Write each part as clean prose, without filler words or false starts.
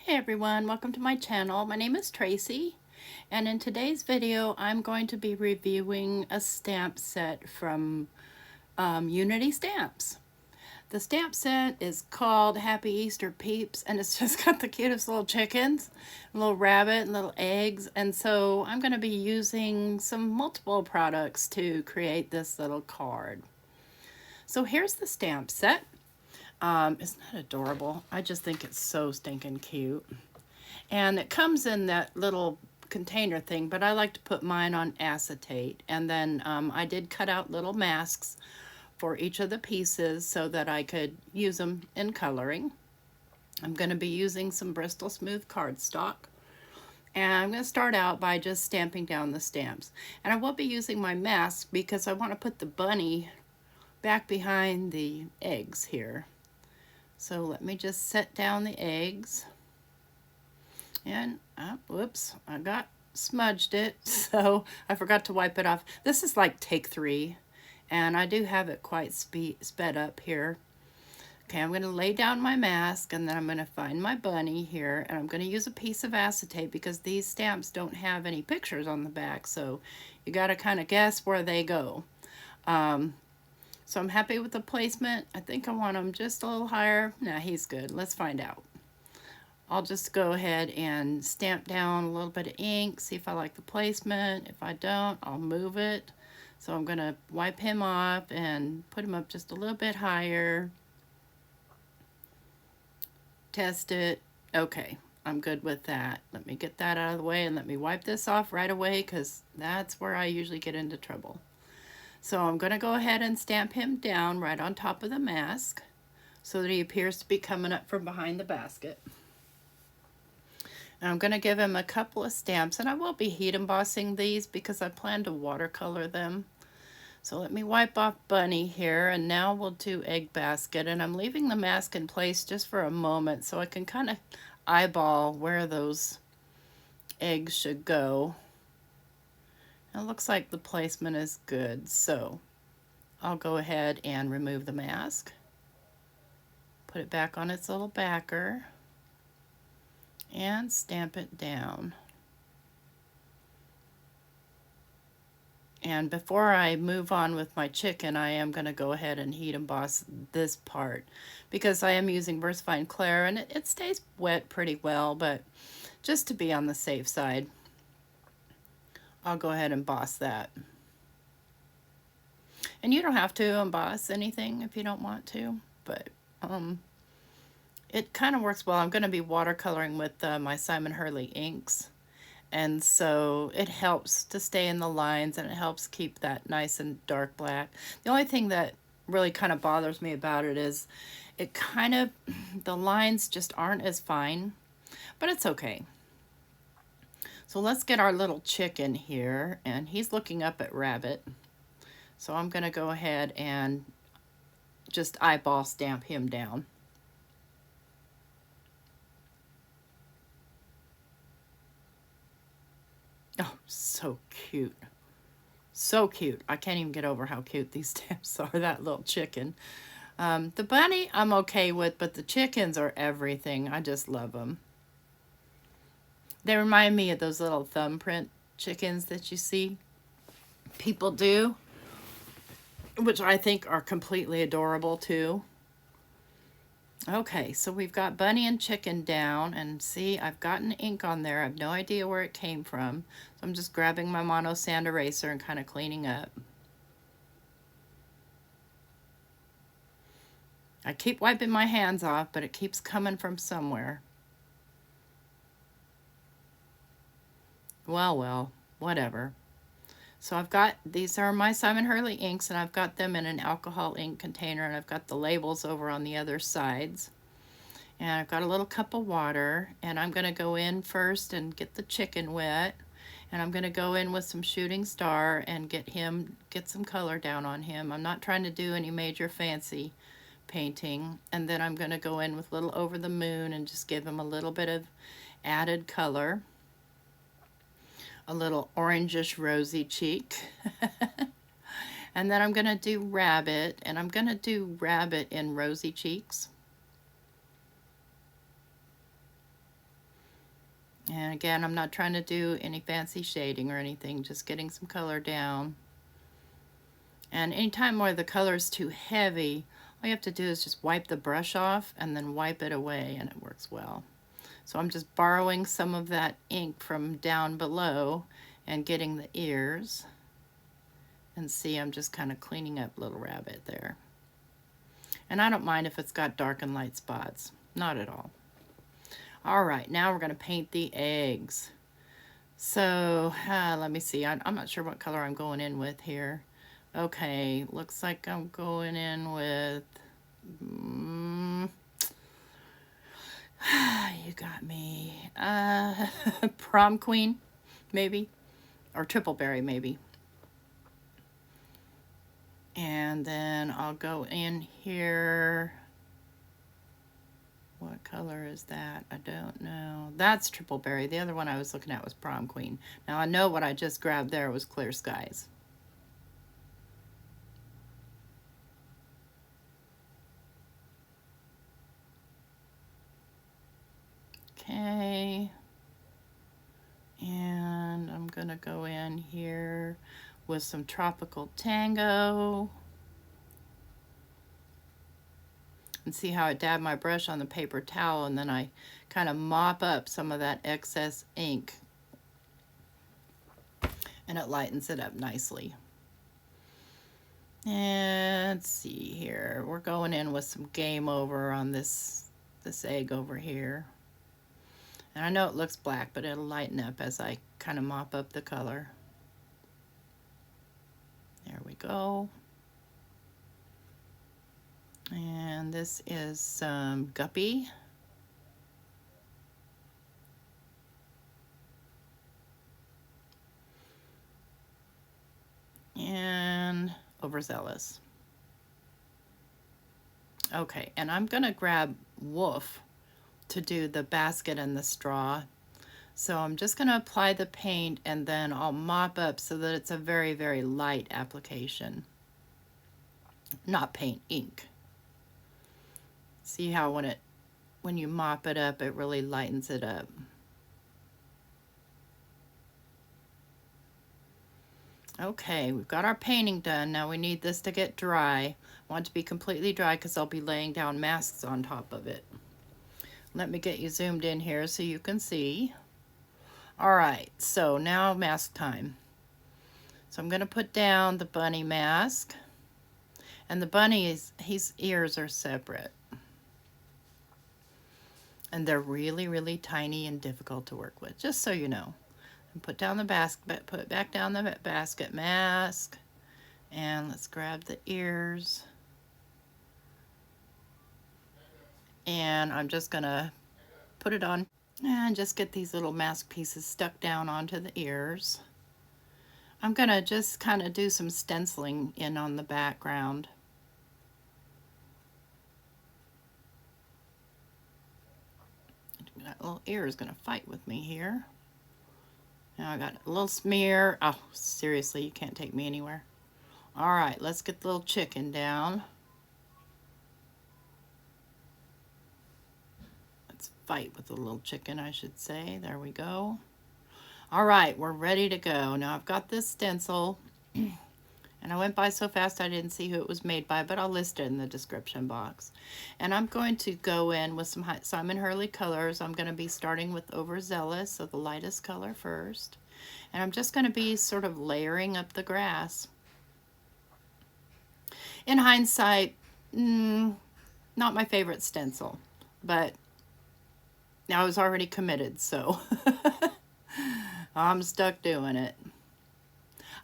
Hey everyone, welcome to my channel. My name is Tracy, and in today's video I'm going to be reviewing a stamp set from Unity Stamps. The stamp set is called Happy Easter Peeps, and it's just got the cutest little chickens, a little rabbit, and little eggs, and so I'm going to be using some multiple products to create this little card. So here's the stamp set. Isn't that adorable? I just think it's so stinking cute. And it comes in that little container thing, but I like to put mine on acetate. And then I did cut out little masks for each of the pieces so that I could use them in coloring. I'm going to be using some Bristol Smooth cardstock. And I'm going to start out by just stamping down the stamps. And I will be using my mask because I want to put the bunny back behind the eggs here. So let me just set down the eggs. And, whoops, I got smudged it, so I forgot to wipe it off. This is like take 3, and I do have it quite sped up here. Okay, I'm going to lay down my mask, and then I'm going to find my bunny here, and I'm going to use a piece of acetate because these stamps don't have any pictures on the back, so you got to kind of guess where they go. So I'm happy with the placement. I think I want him just a little higher. Nah, he's good. Let's find out. I'll just go ahead and stamp down a little bit of ink, see if I like the placement. If I don't, I'll move it. So I'm going to wipe him off and put him up just a little bit higher. Test it. Okay, I'm good with that. Let me get that out of the way and let me wipe this off right away because that's where I usually get into trouble. So I'm going to go ahead and stamp him down right on top of the mask so that he appears to be coming up from behind the basket. And I'm going to give him a couple of stamps, and I will be heat embossing these because I plan to watercolor them. So let me wipe off Bunny here, and now we'll do Egg Basket. And I'm leaving the mask in place just for a moment so I can kind of eyeball where those eggs should go. It looks like the placement is good, so I'll go ahead and remove the mask. Put it back on its little backer and stamp it down. And before I move on with my chicken, I am going to go ahead and heat emboss this part because I am using VersaFine Clair, and it stays wet pretty well, but just to be on the safe side, I'll go ahead and emboss that. And you don't have to emboss anything if you don't want to, but it kind of works well. I'm going to be watercoloring with my Simon Hurley inks, and so it helps to stay in the lines and it helps keep that nice and dark black. The only thing that really kind of bothers me about it is it kind of, the lines just aren't as fine, but it's okay. So let's get our little chicken here, and he's looking up at Rabbit. So I'm going to go ahead and just eyeball stamp him down. Oh, so cute. So cute. I can't even get over how cute these stamps are, that little chicken. The bunny I'm okay with, but the chickens are everything. I just love them. They remind me of those little thumbprint chickens that you see people do, which I think are completely adorable too. Okay, so we've got bunny and chicken down, and see, I've gotten ink on there. I have no idea where it came from. So I'm just grabbing my mono sand eraser and kind of cleaning up. I keep wiping my hands off, but it keeps coming from somewhere. Well, whatever. So I've got, these are my Simon Hurley inks, and I've got them in an alcohol ink container, and I've got the labels over on the other sides. And I've got a little cup of water, and I'm going to go in first and get the chicken wet. And I'm going to go in with some Shooting Star and get some color down on him. I'm not trying to do any major fancy painting. And then I'm going to go in with Little Over the Moon and just give him a little bit of added color. A little orangish rosy cheek. And then I'm going to do Rabbit, and I'm going to do Rabbit in rosy cheeks. And again, I'm not trying to do any fancy shading or anything, just getting some color down. And anytime where the color is too heavy, all you have to do is just wipe the brush off and then wipe it away, and it works well. So I'm just borrowing some of that ink from down below and getting the ears. And see, I'm just kind of cleaning up Little Rabbit there. And I don't mind if it's got dark and light spots, not at all. All right, now we're gonna paint the eggs. So let me see, I'm not sure what color I'm going in with here. Okay, looks like I'm going in with, you got me, Prom Queen, maybe, or Triple Berry, maybe. And then I'll go in here. What color is that? I don't know. That's Triple Berry. The other one I was looking at was Prom Queen. Now I know what I just grabbed there was Clear Skies. Okay. And I'm gonna go in here with some Tropical Tango. And see how I dab my brush on the paper towel and then I kind of mop up some of that excess ink. And it lightens it up nicely. And let's see here. We're going in with some Game Over on this egg over here. And I know it looks black, but it'll lighten up as I kind of mop up the color. There we go. And this is some Guppy. And Overzealous. Okay, and I'm gonna grab Wolf to do the basket and the straw. So I'm just gonna apply the paint and then I'll mop up so that it's a very, very light application. Not paint, ink. See how when you mop it up, it really lightens it up. Okay, we've got our painting done. Now we need this to get dry. I want it to be completely dry because I'll be laying down masks on top of it. Let me get you zoomed in here so you can see. All right, so now mask time. So I'm gonna put down the bunny mask. And the bunny, his ears are separate. And they're really, really tiny and difficult to work with, just so you know. And put down the basket, put back down the basket mask. And let's grab the ears. And I'm just gonna put it on and just get these little mask pieces stuck down onto the ears. I'm gonna just kind of do some stenciling in on the background. That little ear is gonna fight with me here. Now I got a little smear. Oh, seriously, you can't take me anywhere. All right, let's get the little chicken down. Let's fight with the little chicken, I should say. There we go. All right, we're ready to go. Now I've got this stencil, and I went by so fast I didn't see who it was made by, but I'll list it in the description box. And I'm going to go in with some Simon Hurley colors. I'm going to be starting with Overzealous, so the lightest color first. And I'm just going to be sort of layering up the grass. In hindsight, not my favorite stencil, but I was already committed, so I'm stuck doing it.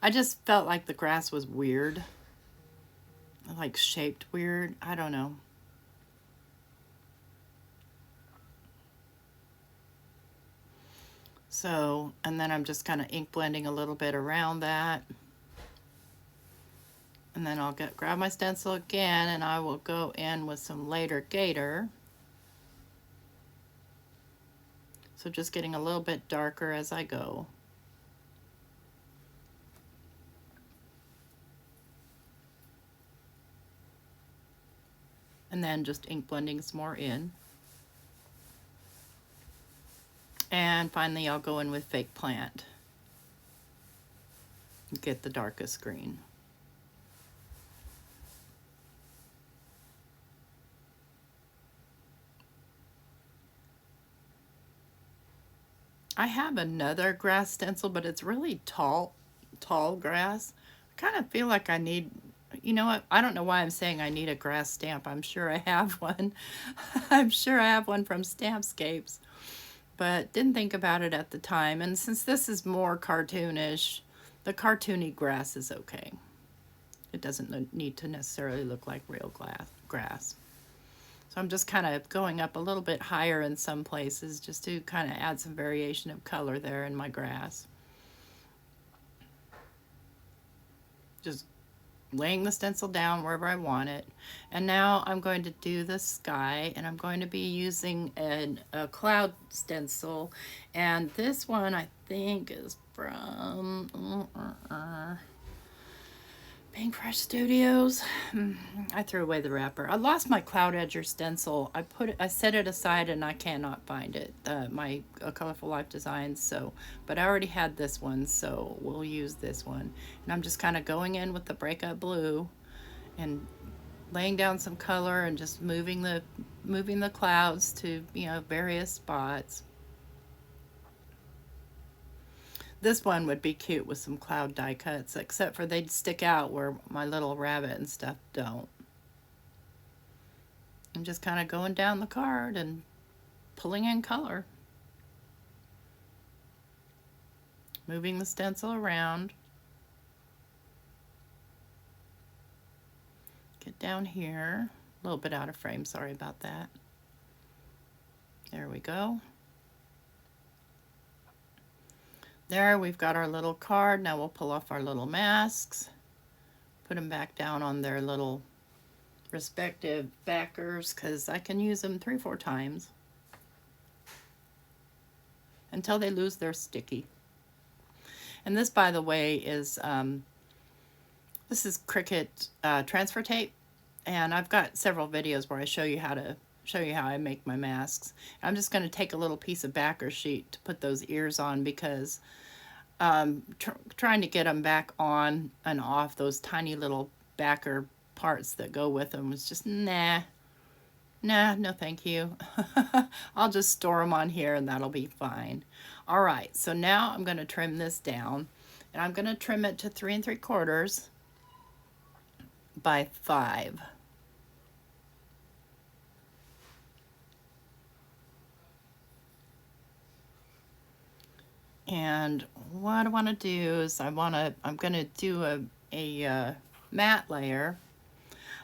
I just felt like the grass was weird, like shaped weird. I don't know. So, and then I'm just kind of ink blending a little bit around that. And then I'll grab my stencil again and I will go in with some later Gator. So just getting a little bit darker as I go. And then just ink blending some more in. And finally, I'll go in with Fake Plant. Get the darkest green. I have another grass stencil, but it's really tall grass. I kind of feel like I need, you know what? I don't know why I'm saying I need a grass stamp. I'm sure I have one. I'm sure I have one from Stampscapes, but didn't think about it at the time. And since this is more cartoonish, the cartoony grass is okay. It doesn't need to necessarily look like real grass. So I'm just kind of going up a little bit higher in some places just to kind of add some variation of color there in my grass. Just laying the stencil down wherever I want it. And now I'm going to do the sky, and I'm going to be using a cloud stencil. And this one I think is from Paintbrush Studios. I threw away the wrapper. I lost my Cloud Edger stencil. I set it aside and I cannot find it. My Colorful Life Designs. So, but I already had this one, so we'll use this one. And I'm just kind of going in with the Breakup Blue and laying down some color and just moving the clouds to, you know, various spots. This one would be cute with some cloud die cuts, except for they'd stick out where my little rabbit and stuff don't. I'm just kind of going down the card and pulling in color. Moving the stencil around. Get down here. A little bit out of frame, sorry about that. There we go. There, we've got our little card. Now we'll pull off our little masks, put them back down on their little respective backers, because I can use them 3 or 4 times until they lose their sticky. And this, by the way, is this is Cricut transfer tape, and I've got several videos where I show you how I make my masks. I'm just going to take a little piece of backer sheet to put those ears on, because trying to get them back on and off those tiny little backer parts that go with them was just no thank you. I'll just store them on here and that'll be fine. All right, so now I'm going to trim this down, and I'm going to trim it to 3 3/4 by 5. And what I want to do is I'm going to do a matte layer,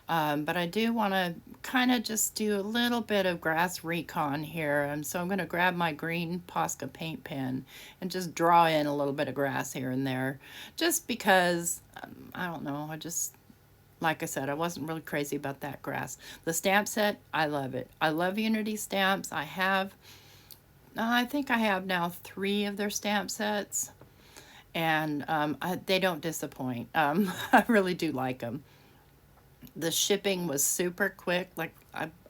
but I do want to kind of just do a little bit of grass recon here. And so I'm going to grab my green Posca paint pen and just draw in a little bit of grass here and there, just because, I don't know, like I said, I wasn't really crazy about that grass. The stamp set, I love it. I love Unity stamps. I think I have now 3 of their stamp sets, and they don't disappoint. I really do like them. The shipping was super quick. Like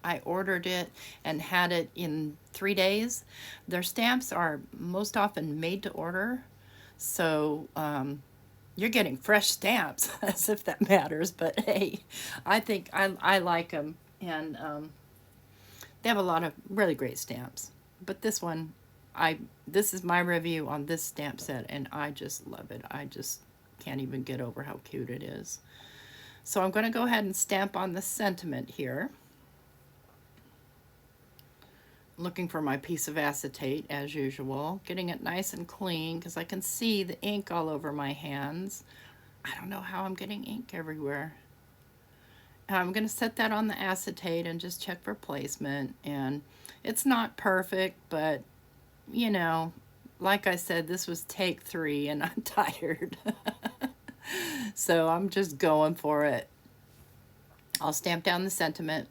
I ordered it and had it in 3 days. Their stamps are most often made to order, so you're getting fresh stamps, as if that matters. But hey, I think I like them, and they have a lot of really great stamps. But this one, this is my review on this stamp set, and I just love it. I just can't even get over how cute it is. So I'm going to go ahead and stamp on the sentiment here. Looking for my piece of acetate as usual, getting it nice and clean because I can see the ink all over my hands. I don't know how I'm getting ink everywhere. I'm going to set that on the acetate and just check for placement. And it's not perfect, but you know, like I said, this was take 3 and I'm tired. So I'm just going for it. I'll stamp down the sentiment.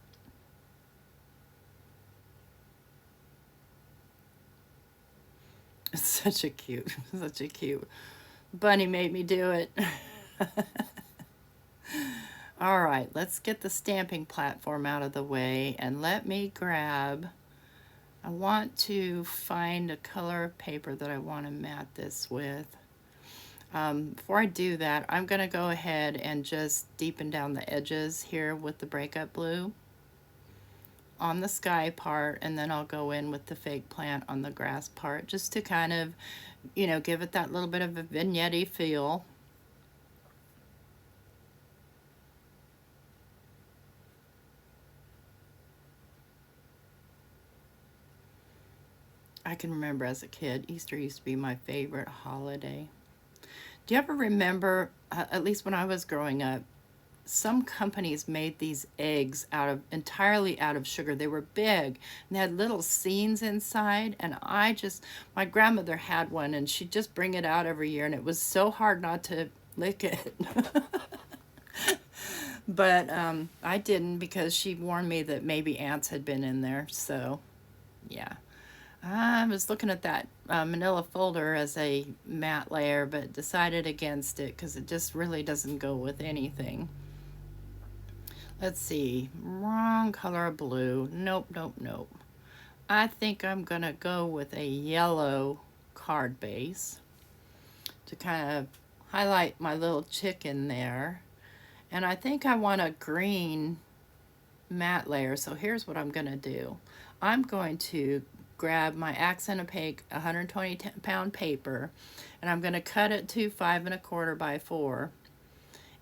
It's such a cute bunny made me do it. All right, let's get the stamping platform out of the way, and let me grab I want to find a color of paper that I want to mat this with. Before I do that, I'm going to go ahead and just deepen down the edges here with the breakup blue on the sky part, and then I'll go in with the fake plant on the grass part, just to kind of, you know, give it that little bit of a vignette-y feel. I can remember as a kid, Easter used to be my favorite holiday. Do you ever remember, at least when I was growing up, some companies made these eggs entirely out of sugar. They were big and they had little scenes inside, and my grandmother had one and she'd just bring it out every year, and it was so hard not to lick it. But I didn't, because she warned me that maybe ants had been in there. So yeah, I was looking at that manila folder as a matte layer, but decided against it because it just really doesn't go with anything. Let's see, wrong color of blue. Nope, nope, nope. I think I'm gonna go with a yellow card base to kind of highlight my little chicken there. And I think I want a green matte layer. So here's what I'm gonna do. I'm going to grab my accent opaque 120 pound paper, and I'm gonna cut it to 5 1/4 by 4.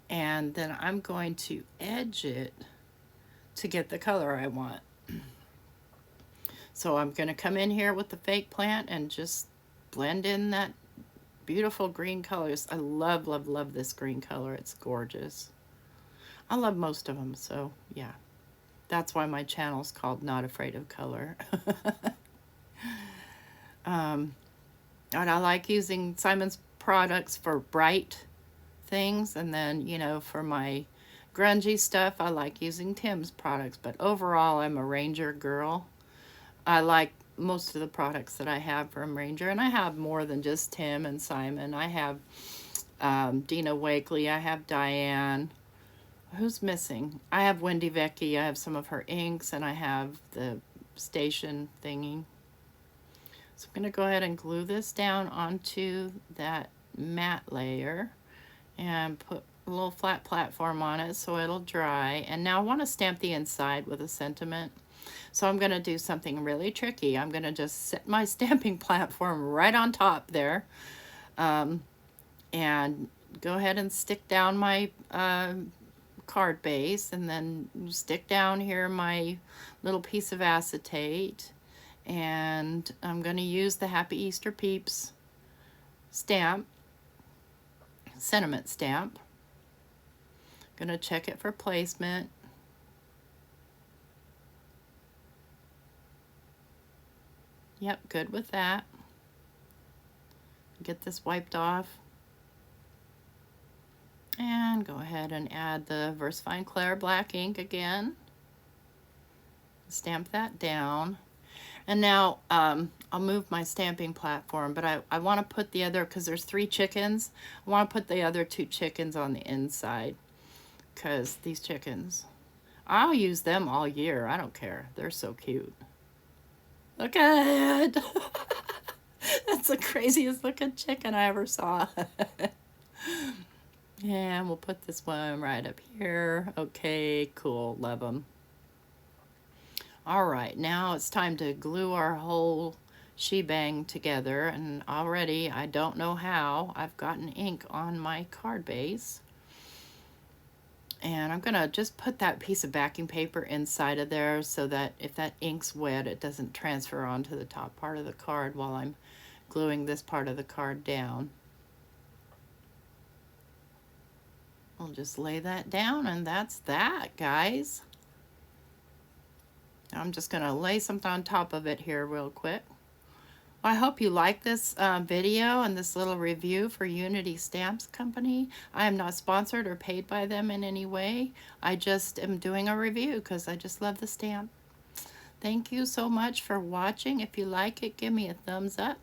And then I'm going to edge it to get the color I want. So I'm going to come in here with the fake plant and just blend in that beautiful green colors. I love, love, love this green color. It's gorgeous. I love most of them, so yeah. That's why my channel's called Not Afraid of Color. And I like using Simon's products for bright things, and then, you know, for my grungy stuff, I like using Tim's products. But overall, I'm a Ranger girl. I like most of the products that I have from Ranger, and I have more than just Tim and Simon. I have Dina Wakely, I have Diane. Who's missing? I have Wendy Vecchi, I have some of her inks, and I have the station thingy. So I'm going to go ahead and glue this down onto that matte layer and put a little flat platform on it so it'll dry. And now I want to stamp the inside with a sentiment. So I'm going to do something really tricky. I'm going to just set my stamping platform right on top there, and go ahead and stick down my card base, and then stick down here my little piece of acetate. And I'm going to use the Happy Easter Peeps stamp, sentiment stamp. I'm going to check it for placement. Yep, good with that. Get this wiped off. And go ahead and add the VersaFine Clair black ink again. Stamp that down. And now I'll move my stamping platform, but I want to put the other, because there's 3 chickens, I want to put the other 2 chickens on the inside, because these chickens, I'll use them all year. I don't care. They're so cute. Look at it. That's the craziest looking chicken I ever saw. And we'll put this one right up here. Okay, cool. Love them. All right, now it's time to glue our whole shebang together. And already, I don't know how, I've gotten ink on my card base. And I'm gonna just put that piece of backing paper inside of there so that if that ink's wet, it doesn't transfer onto the top part of the card while I'm gluing this part of the card down. I'll just lay that down, and that's that, guys. I'm just gonna lay something on top of it here real quick. I hope you like this video and this little review for Unity Stamps Company. I am not sponsored or paid by them in any way. I just am doing a review because I just love the stamp. Thank you so much for watching. If you like it, give me a thumbs up.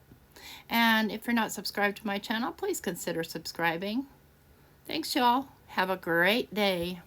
And if you're not subscribed to my channel, please consider subscribing. Thanks, y'all. Have a great day.